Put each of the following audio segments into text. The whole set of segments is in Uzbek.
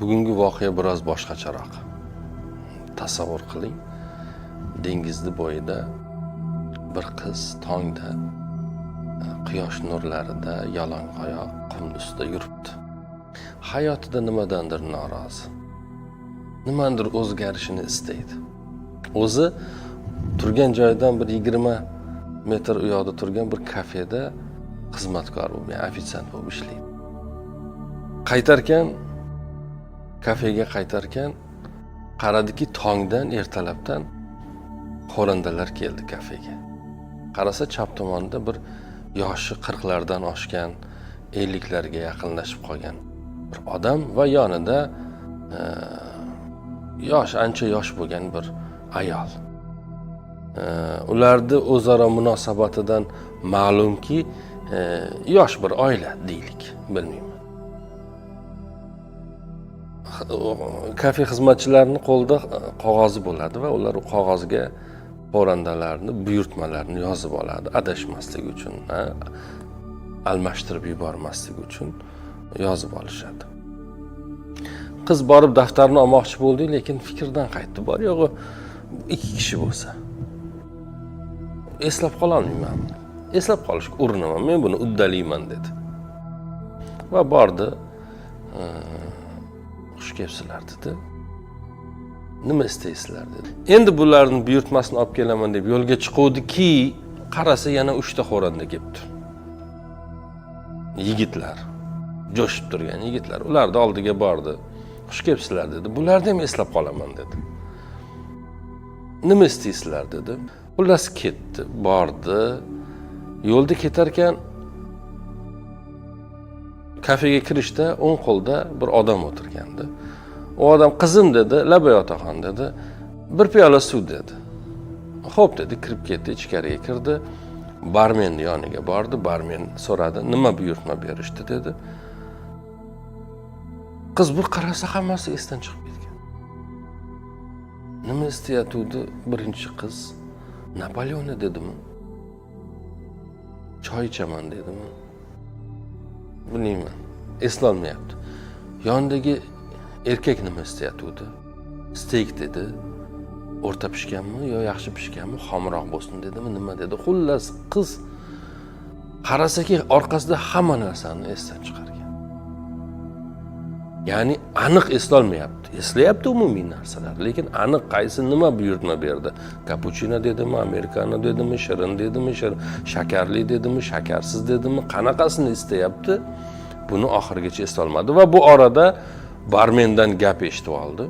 Bugungi voqea biroz boshqacharoq. Tasavvur qiling, dengizni bo'yida bir qiz tongda quyosh nurlarida yalangoyoq qum ustida yuribdi. Hayotida nimadandir norozi. Nimadir o'zgarishini istaydi. O'zi turgan joydan bir 20 metr u yoqda turgan bir kafeda xizmatkor bo'lib, ya'ni ofitsiant bo'lib ishlaydi. Kafega qaytarkan qaradiki tongdan ertalabdan xo'randalar keldi kafega. Qarasa chap tomonda bir yoshi 40lardan oshgan, 50larga yaqinlashib qolgan bir odam va yonida ancha yosh bo'lgan bir ayol. Ularni o'zaro munosabatidan ma'lumki, yosh bir oila deylik, bilmayman. Kafe xizmatchilarining qo'lida qog'ozi bo'ladi va ular u qog'ozga xo'randalarni, buyurtmalarni yozib oladi, adashmaslik uchun, almashtirib yubormaslik uchun yozib olishadi. Qiz borib daftarni olmoqchi bo'ldi, lekin fikrdan qaytdi. Bor yo'g'i 2 kishi bo'lsa eslab qola olmayman. Eslab qolishga urinaman. Men buni uddalayman dedi. Va bordi. Xush kelibsizlar dedi. Nima istaysizlar dedi. Endi bularning buyurtmasini olib kelaman deb yo'lga chiquvdiki, qarasa yana 3 ta xo'randa kelibdi. Yigitlar, jo'shib turgan yigitlar. Ularning oldiga bordi. Xush kelibsizlar dedi. Bularni ham eslab qolaman dedi. Nima istaysizlar dedi. Xullas ketdi, bordi. Yo'lda ketarkan kafega kirishda o'ng qo'lda bir odam o'tirgandi. O odam qizim dedi, Labay otaxon dedi, bir piyola suv dedi. Xo'p dedi, kirib ketdi, ichkariga kirdi. Barmen yoniga bordi, barmen so'radi, nima buyurtma berishdi dedi. Qiz bir qarasa hammasi esdan chiqib ketgan. Nima istayotgandi birinchi qiz? Napoleon dedimi? Choy ichaman dedimi? Bilmayman, eslolmayapti. Yondagi erkak nima istayotgandi? Steak dedi. O'rta pishganmi yo yaxshi pishganmi, xomroq bo'lsin dedimi, nima dedi? Xullas qiz qarasaki orqasida hamma narsani esdan chiqargan. Ya'ni aniq eslolmayapti. Eslayapti umumiy narsalar, lekin aniq qaysi nima buyurtma berdi? Kapuchino dedimi, amerikano dedimi, shirin dedimi, shakarli dedimi, shakarsiz dedimi, qanaqasini istayapti? Buni oxirigacha eslolmadi va bu orada barmendan gap eshitib oldi.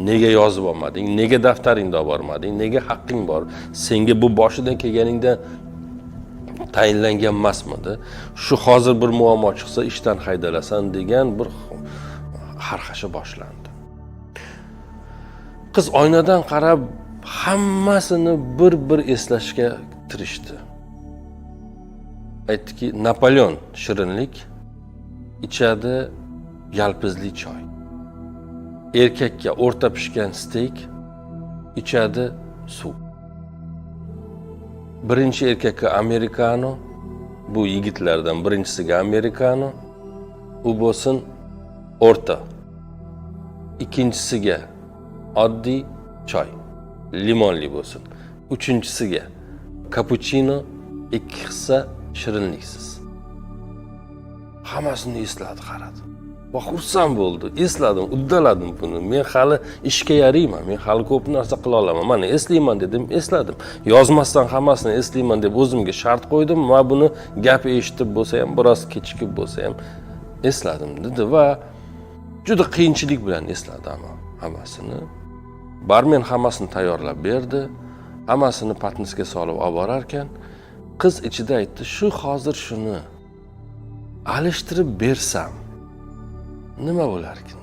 Nega yozib olmading? Nega daftaringni olib bormading? Nega haqqing bor? Senga bu boshidan kelganingda tayinlangan emasmidi? Shu hozir bir muammo chiqsa ishdan haydalasan degan bir harxasha boshlandi. Qiz oynadan qarab hammasini bir eslashga tirishdi. Aytdiki, Napoleon shirinlik ichadi, yalpizli choy. Erkakka o'rta pishgan steak ichadi, suv. Birinchi erkakka amerikano, bu yigitlardan birinchisiga amerikano, u bo'lsin o'rta. Ikkinchisiga oddiy choy, limonli bo'lsin. Uchinchisiga kapuchino, 2 hissa shirinliksiz. Hammasini esladi, qaradi. Va xursand bo'ldi. Esladim, uddaladim buni. Men hali ishga yarayman. Men hali ko'p narsa qila olaman. Mana eslayman dedim, esladim. Yozmasdan hammasini eslayman deb o'zimga shart qo'ydim. Va buni gap eshitib bo'lsa ham, biroz kechikib bo'lsa ham esladim dedi va juda qiyinchilik bilan esladi hammasini. Barmen hammasini tayyorlab berdi. Hammasini patnisga solib olib borar ekan, qiz ichida aytdi, "Shu hozir shuni alishtirib bersam nima bo'lar ekan?"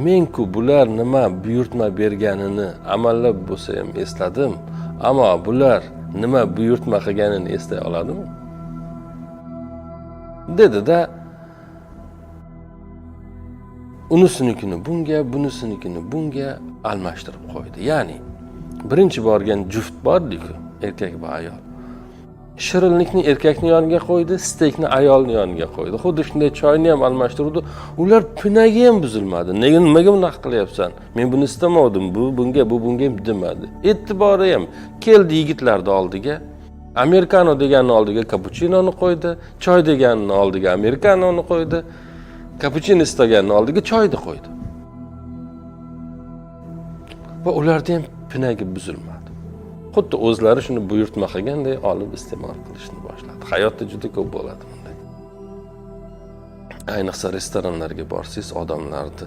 Men-ku bular nima buyurtma berganini amallab bo'lsa ham esladim, ammo bular nima buyurtma qilganini eslay oladimi? Dedi-da, unisinikini bunga, bunisinikini bunga almashtirib qo'ydi. Ya'ni birinchi borgan juft bordi-ku, erkak va ayol. shirinlikni erkakni yoniga qo'ydi, steykni ayolni yoniga qo'ydi. Xuddi shunday choyni ham almashtirdi. Ular pinagi ham buzilmadi. Nimaga bunaqa qilyapsan? Men buni istamadim. Bu bunga demadi. E'tibori ham keldi yigitlarning oldiga. Americano deganning oldiga cappuccinoni qo'ydi, choy deganning oldiga americanoni qo'ydi, cappuccino istaganning oldiga choyni qo'ydi. Va ularda ham pinagi buzilmadi. Xuddi o'zlari shuni buyurtma qilganday olib iste'mol qilishni boshladi. Hayotda juda ko'p bo'ladi bunday. Ayniqsa restoranlarga borsangiz, odamlarni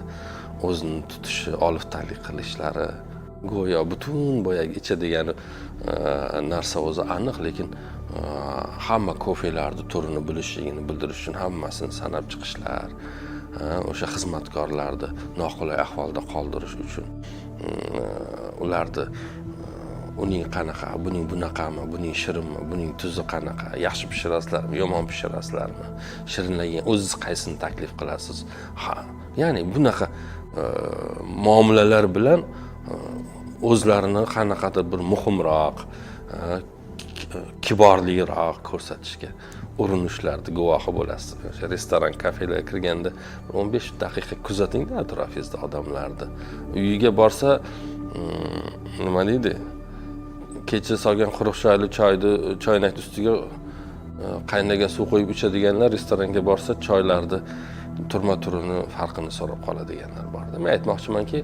o'zini tutishi, oliftalik qilishlari, go'yo butun boyagi ichadigan narsa o'zi aniq, lekin hamma kofelarni turini bilishligini bildirish uchun hammasini sanab chiqishlar, o'sha xizmatkorlarni noqulay ahvolda qoldirish uchun ularni uning qanaqa, buning bunaqami, buning shirinmi, buning tuzi qanaqa, yaxshi pishirasizlarmi, yomon pishirasizlarmi, shirinlagan o'zingiz qaysini taklif qilasiz? Ya'ni bunaqa muomalalar bilan o'zlarini qanaqadir bir muhimroq, kiborliroq ko'rsatishga urinishlarni guvohi bo'lasiz. O'sha restoran, kafelarga kirganda 15 daqiqa kuzatingda atrofingizda odamlarni. Uyiga borsa, nima deydi? Kecha solgan quruq choyli choyni choynak ustiga qaynagan suv qo'yib ichadiganlar restoranga borsa choylarni turma-turini farqini so'rab qoladiganlar bor. Men aytmoqchimanki,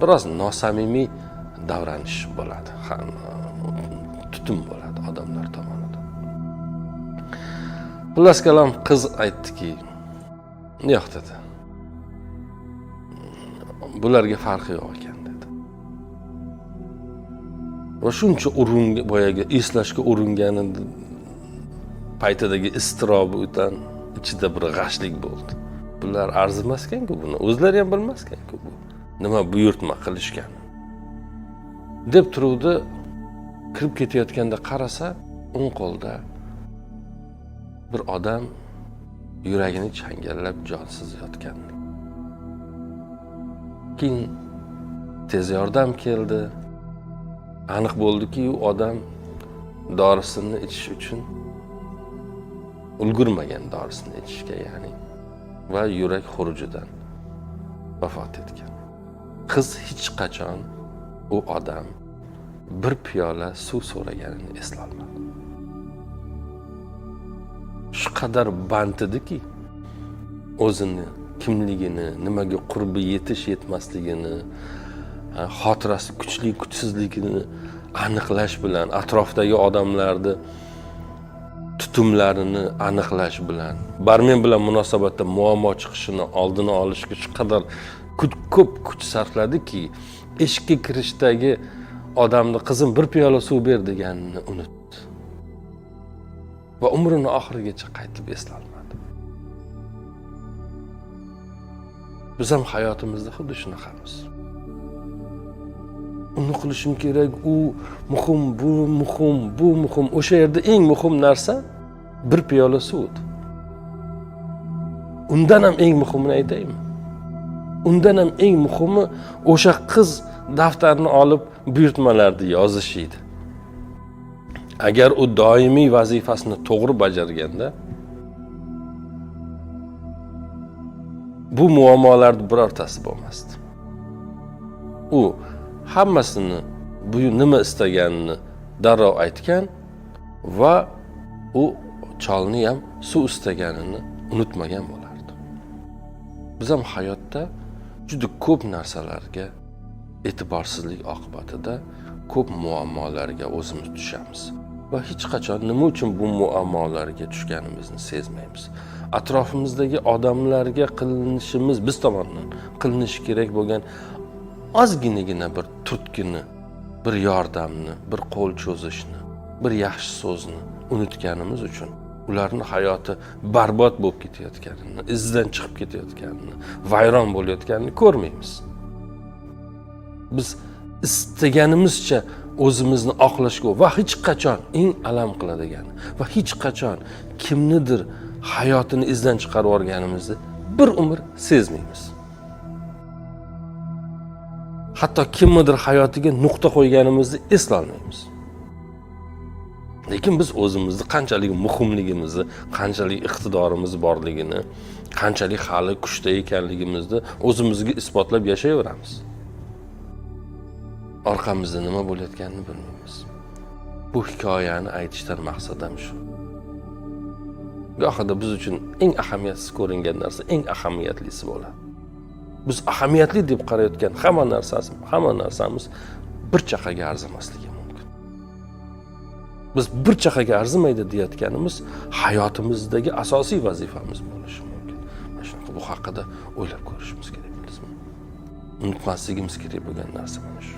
biroz nosamimiy davranish bo'ladi, tutum bo'ladi odamlar tomonidan. Xullas kalom, qiz aytdiki, "Yo'q" dedi. "Bularga farqi yo'q ekan" dedi. Va shuncha boyagi eslashga uringani paytidagi iztirobdan ichida bir g'ashlik bo'ldi. Bular arzimas ekan-ku buni. O'zlari ham bilmas ekan-ku bu. Nima buyurtma qilishgan. deb turuvdi, kirib ketayotganda qarasa, o'ng qo'lda bir odam yuragini changallab jonsiz yotgan. Keyin tez yordam keldi. Aniq bo'ldiki, u odam dorisini ichish uchun ulgurmagan, dorisini ichishga, ya'ni, va yurak xurujidan vafot etgan. Qiz hech qachon u odam bir piyola suv so'raganini eslolmadi. Shu qadar band ediki, o'zini kimligini, nimaga qurbi yetish yetmasligini, xotirasi kuchli kuchsizligini aniqlash bilan, atrofdagi odamlarni tutumlarini aniqlash bilan, barmen bilan munosabatda muammo chiqishini oldini olishga shu qadar ko'p kuch sarfladiki, eshikka kirishdagi odamni qizim bir piyola suv ber deganini unutdi. Va umrini oxirigacha qaytib eslolmadi. Biz ham hayotimizda xuddi shunaqamiz. Uni qilishim kerak, u muhim, bu muhim, bu muhim. O'sha yerda eng muhim narsa bir piyola suv. Undan ham eng muhimini aytaymi? Undan ham eng muhimi o'sha qiz daftarni olib buyurtmalarni yozish edi. Agar u doimiy vazifasini to'g'ri bajarganda, bu muammolarning birortasi bo'lmasdi. U hammasini, bu nima istaganini darrov aytgan va u cholni ham suv istaganini unutmagan bo'lardi. Biz ham hayotda juda ko'p narsalarga e'tiborsizlik oqibatida ko'p muammolarga o'zimiz tushamiz va hech qachon nima uchun bu muammolarga tushganimizni sezmaymiz. Atrofimizdagi odamlarga qilinishimiz, biz tomonidan qilinishi kerak bo'lgan ozginagina bir turtkini, bir yordamni, bir qo'l cho'zishni, bir yaxshi so'zni unutganimiz uchun ularning hayoti barbod bo'lib ketayotganini, izdan chiqib ketayotganini, vayron bo'layotganini ko'rmaymiz. Biz istaganimizcha o'zimizni oqlashga va hech qachon eng alam qiladigan va hech qachon kimnidir hayotini izdan chiqarib yuborganimizni bir umr sezmaymiz. Hatto kimnidir hayotiga nuqta qo'yganimizni eslolmaymiz. Lekin biz o'zimizni qanchalik muhimligimizni, qanchalik iqtidorimiz borligini, qanchalik hali kuchda ekanligimizni o'zimizga isbotlab yashayveramiz. Orqamizda nima bo'layotganini bilmaymiz. Bu hikoyani aytishdan maqsadim shu. Gohida biz uchun eng ahamiyatsiz ko'ringan narsa eng ahamiyatlisi bo'ladi. Biz ahamiyatli deb qarayotgan hamma narsamiz bir chaqaga arzimasligi mumkin. Biz bir chaqaga arzimaydi deyotganimiz hayotimizdagi asosiy vazifamiz bo'lishi mumkin. Mana shunaqa bu haqida o'ylab ko'rishimiz kerak, bilasizmi? Unutmasligimiz kerak bo'lgan narsa mana shu.